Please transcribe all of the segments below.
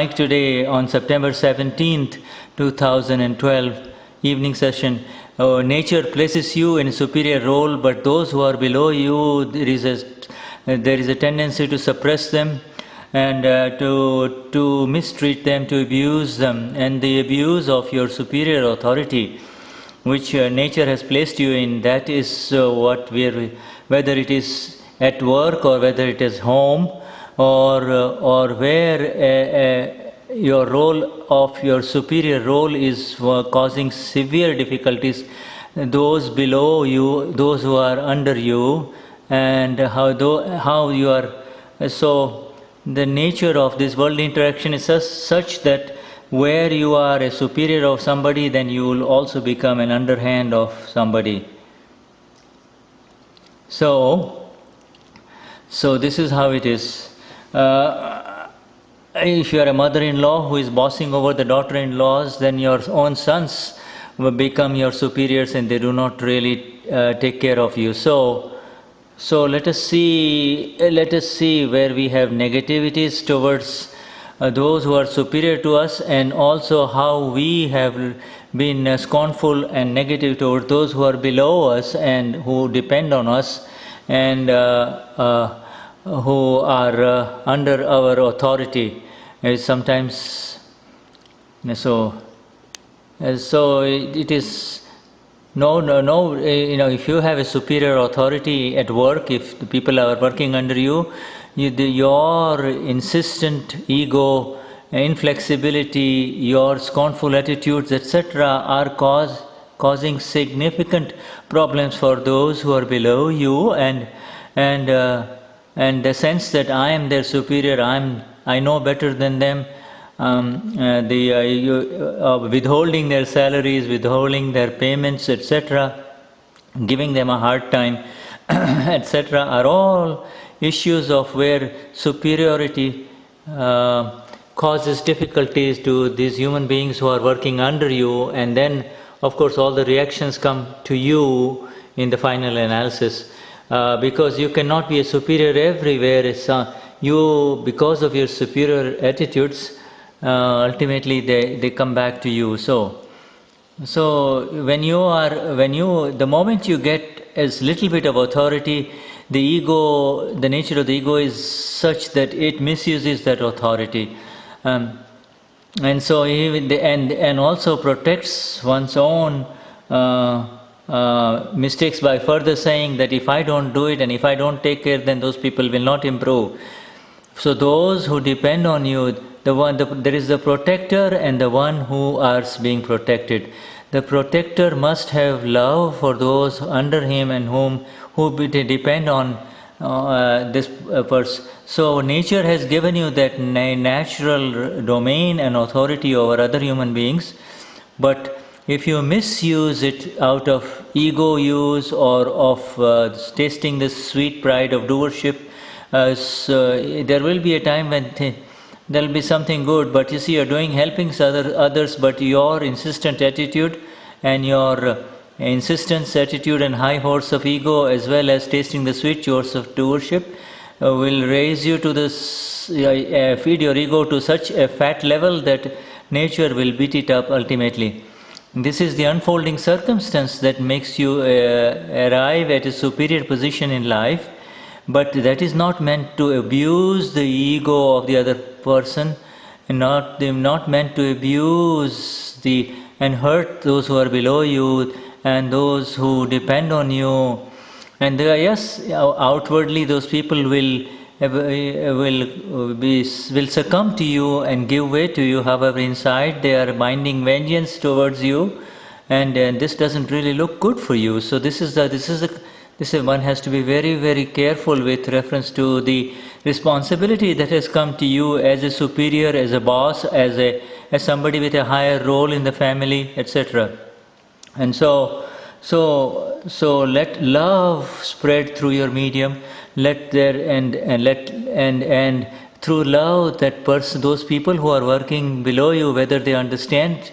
Samayik today on September 17th, 2012, evening session. Nature places you in a superior role, but those who are below you, there is a tendency to suppress them and to mistreat them, to abuse them, and the abuse of your superior authority, which nature has placed you in, that is whether it is at work or whether it is home, or where your role of your superior role is causing severe difficulties, those below you, those who are under you, and how you are. So the nature of this world interaction is such that where you are a superior of somebody, then you will also become an underhand of somebody. So this is how it is. If you are a mother-in-law who is bossing over the daughter-in-laws, then your own sons will become your superiors and they do not really take care of you. So let us see where we have negativities towards those who are superior to us, and also how we have been scornful and negative toward those who are below us and who depend on us, and who are under our authority. Sometimes, so it is. No, if you have a superior authority at work, if the people are working under you, your insistent ego, inflexibility, your scornful attitudes, etc. are causing significant problems for those who are below you, and the sense that I am their superior, I know better than them. Withholding their salaries, withholding their payments, etc., giving them a hard time, etc., are all issues of where superiority causes difficulties to these human beings who are working under you, and then, of course, all the reactions come to you in the final analysis, because you cannot be a superior everywhere. Because of your superior attitudes, ultimately they come back to you. So the moment you get as little bit of authority, the nature of the ego is such that it misuses that authority, and so and also protects one's own mistakes by further saying that if I don't do it and if I don't take care, then those people will not improve. So those who depend on you, there is the protector and the one who is being protected. The protector must have love for those under him and who depend on this person. So nature has given you that natural domain and authority over other human beings, but if you misuse it out of ego use or of tasting the sweet pride of doership, so there will be a time when there will be something good, but you see, you're helping others, but your insistent attitude and your insistence attitude and high horse of ego, as well as tasting the sweet joys of doership, will raise you to this, feed your ego to such a fat level that nature will beat it up ultimately. This is the unfolding circumstance that makes you arrive at a superior position in life. But that is not meant to abuse the ego of the other person, and not meant to abuse and hurt those who are below you and those who depend on you. And yes, outwardly those people will succumb to you and give way to you. However, inside they are minding vengeance towards you, and this doesn't really look good for you. So one has to be very, very careful with reference to the responsibility that has come to you as a superior, as a boss, as somebody with a higher role in the family, etc. And so let love spread through your medium. And through love, those people who are working below you, whether they understand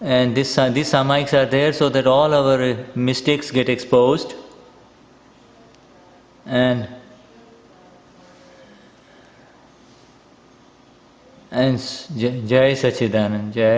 And these Samayiks are there so that all our mistakes get exposed. And Jai Sachidanand, Jai.